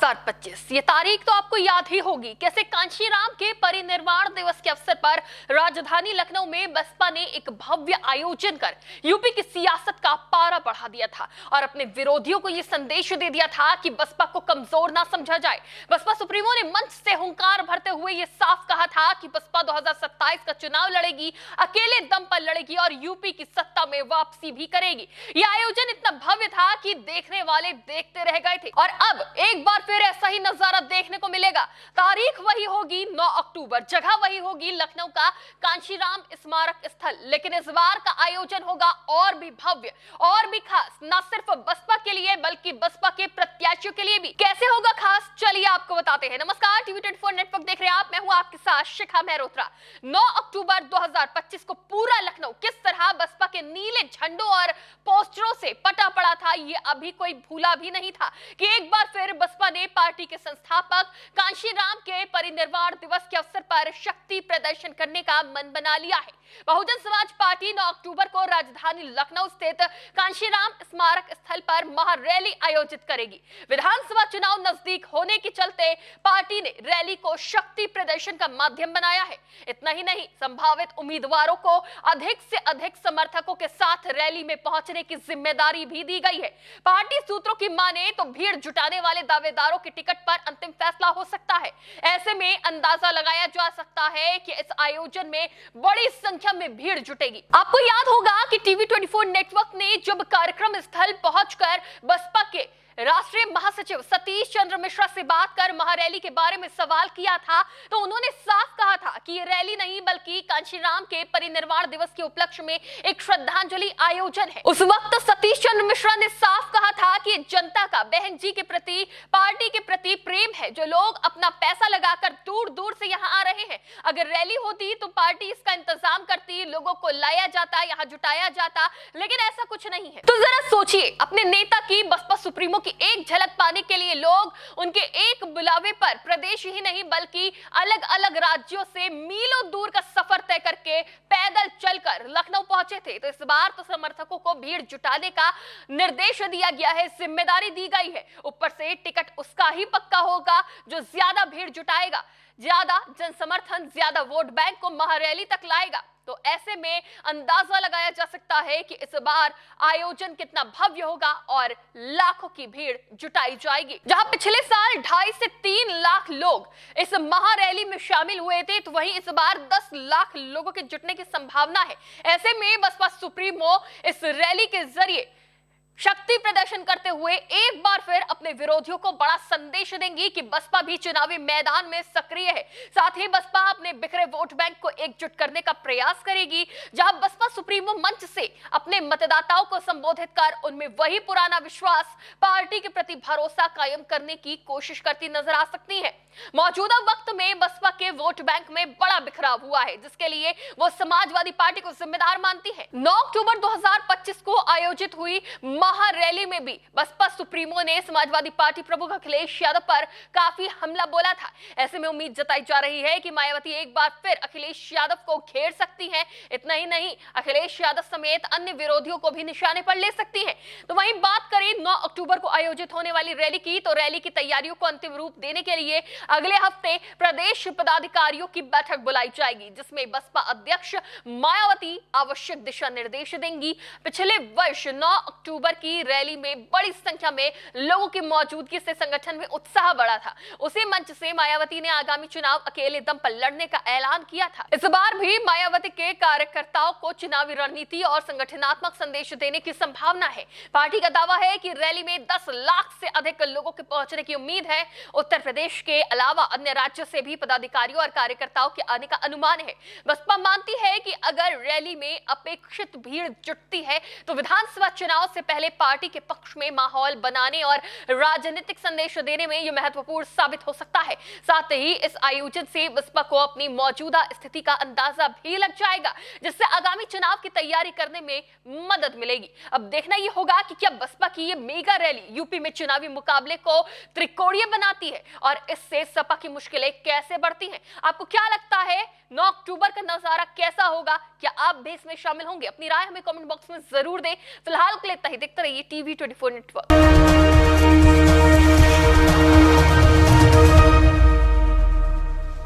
2025 ये तारीख तो आपको याद ही होगी। कैसे कांशीराम के परिनिर्वाण दिवस के अवसर पर राजधानी लखनऊ में बसपा ने एक भव्य आयोजन कर यूपी की सियासत का पारा बढ़ा दिया था और अपने विरोधियों को यह संदेश दे दिया था कि बसपा को कमजोर ना समझा जाए। बसपा सुप्रीमो ने मंच से हुंकार भरते हुए यह साफ कहा था कि बसपा 2027 का चुनाव लड़ेगी, अकेले दम पर लड़ेगी और यूपी की सत्ता में वापसी भी करेगी। यह आयोजन इतना भव्य था कि देखने वाले देखते रह गए थे और अब एक बार फिर ऐसा ही नजारा देखने को मिलेगा। तारीख वही होगी 9 अक्टूबर, जगह वही होगी लखनऊ का कांशीराम स्मारक स्थल, लेकिन इस बार का आयोजन होगा और भी भव्य और भी खास, न सिर्फ बसपा के लिए बल्कि बसपा के प्रत्याशियों के लिए भी। कैसे होगा खास, चलिए आपको बताते हैं। नमस्कार, टीवी 24 नेटवर्क देख रहे हैं आप, मैं हूं आपके साथ शिखा मेहरोत्रा। 9 अक्टूबर 2025 को पूरा लखनऊ किस तरह बसपा के नीले झंडों और पोस्टरों से पटा पड़ा था, ये अभी कोई भूला भी नहीं था कि एक बार फिर बसपा ने पार्टी के संस्थापक कांशीराम के परिनिर्वाण दिवस के अवसर पर शक्ति प्रदर्शन करने का मन बना लिया है। बहुजन समाज पार्टी 9 अक्टूबर को राजधानी लखनऊ स्थित कांशीराम स्मारक स्थल पर महारैली आयोजित करेगी। विधानसभा चुनाव नजदीक होने के चलते पार्टी ने रैली को शक्ति प्रदर्शन का माध्यम बनाया है। इतना ही नहीं, संभावित उम्मीदवारों को अधिक से अधिक समर्थकों के साथ रैली में पहुंचने की जिम्मेदारी भी दी गई है। पार्टी सूत्रों की माने तो भीड़ जुटाने वाले दावेदारों के टिकट पर अंतिम फैसला हो सकता है। ऐसे में अंदाजा लगाया जा सकता है कि इस आयोजन में बड़ी संख्या में भीड़ जुटेगी। आपको याद होगा कि टीवी 24 नेटवर्क ने जब कार्यक्रम स्थल पहुंचकर बसपा के राष्ट्रीय महासचिव सतीश चंद्र मिश्रा से बात कर महारैली के बारे में सवाल किया था, तो उन्होंने साफ कहा था कि ये रैली नहीं बल्कि कांशीराम के परिनिर्वाण दिवस के उपलक्ष्य में एक श्रद्धांजलि आयोजन है। उस वक्त सतीश चंद्र मिश्रा ने साफ कहा था कि जनता का बहन जी के प्रति, पार्टी के प्रति प्रेम है, जो लोग अपना पैसा लगाकर दूर दूर से यहाँ आ रहे हैं। अगर रैली होती तो पार्टी इसका इंतजाम करती, लोगों को लाया जाता, यहाँ जुटाया जाता, लेकिन ऐसा कुछ नहीं है। तो जरा सोचिए, अपने नेता की, बसपा सुप्रीमो एक झलक पाने के लिए लोग उनके एक बुलावे पर प्रदेश ही नहीं बल्कि अलग अलग राज्यों से मीलों दूर का सफर तय करके पैदल चलकर लखनऊ पहुंचे थे। तो इस बार तो समर्थकों को भीड़ जुटाने का निर्देश दिया गया है, जिम्मेदारी दी गई है। ऊपर से टिकट उसका ही पक्का होगा जो ज्यादा भीड़ जुटाएगा, ज्यादा जनसमर्थन, ज्यादा वोट बैंक को महारैली तक लाएगा। तो ऐसे में अंदाजा लगाया जा सकता है कि इस बार आयोजन कितना भव्य होगा और लाखों की भीड़ जुटाई जाएगी। जहां पिछले साल 2.5 से 3 लाख लोग इस महारैली में शामिल हुए थे, तो वहीं इस बार 10 लाख लोगों के जुटने की संभावना है। ऐसे में बसपा सुप्रीमो इस रैली के जरिए शक्ति प्रदर्शन करते हुए एक बार फिर अपने विरोधियों को बड़ा संदेश देंगी कि बसपा भी चुनावी मैदान में सक्रिय है। साथ ही बसपा अपने बिखरे वोट बैंक को एकजुट करने का प्रयास करेगी। जहां बसपा सुप्रीमो मंच से अपने मतदाताओं को संबोधित कर उनमें वही पुराना विश्वास, पार्टी के प्रति भरोसा कायम करने की कोशिश करती नजर आ सकती है। मौजूदा वक्त में बसपा के वोट बैंक में बड़ा बिखराव हुआ है, जिसके लिए वो समाजवादी पार्टी को जिम्मेदार मानती है। 9 अक्टूबर 2025 को आयोजित हुई महारैली में भी बसपा सुप्रीमो ने समाजवादी पार्टी प्रमुख अखिलेश यादव पर काफी हमला बोला था। ऐसे में उम्मीद जताई जा रही है कि मायावती एक बार फिर अखिलेश यादव को घेर सकती हैं। इतना ही नहीं, अखिलेश यादव समेत अन्य विरोधियों को भी निशाने पर ले सकती हैं। तो वहीं बात करें 9 अक्टूबर को आयोजित होने वाली रैली की, तो रैली की तैयारियों को अंतिम रूप देने के लिए अगले हफ्ते प्रदेश पदाधिकारियों की बैठक बुलाई जाएगी, जिसमें बसपा अध्यक्ष मायावती आवश्यक दिशा निर्देश देंगी। पिछले वर्ष 9 अक्टूबर की रैली में बड़ी संख्या में लोगों की मौजूदगी से संगठन में उत्साह बढ़ा था। उसी मंच से मायावती ने आगामी चुनाव अकेले दम पर लड़ने का ऐलान किया था। इस बार भी मायावती के कार्यकर्ताओं को चुनावी रणनीति और संगठनात्मक संदेश देने की संभावना है। पार्टी का दावा है कि रैली में 10 लाख से अधिक लोगों के पहुंचने की उम्मीद है। उत्तर प्रदेश के अलावा अन्य राज्यों से भी पदाधिकारियों और कार्यकर्ताओं के आने का अनुमान है। बसपा मानती है कि अगर रैली में अपेक्षित भीड़ जुटती है तो विधानसभा चुनाव से पहले पार्टी के पक्ष में माहौल बनाने और राजनीतिक संदेश देने में यह महत्वपूर्ण साबित हो सकता है। साथ ही इस आयोजन से बसपा को अपनी मौजूदा स्थिति का अंदाजा भी लग जाएगा, जिससे आगामी चुनाव की तैयारी करने में मदद मिलेगी। अब देखना यह होगा कि क्या बसपा की ये मेगा रैली यूपी में चुनावी मुकाबले को त्रिकोणीय बनाती है और इससे सपा की मुश्किलें कैसे बढ़ती हैं। आपको क्या लगता है, 9 अक्टूबर का नजारा कैसा होगा? क्या आप भी इसमें शामिल होंगे? अपनी राय हमें कमेंट बॉक्स में जरूर दें। फिलहाल के लिए देखते रहिए टीवी 24 नेटवर्क।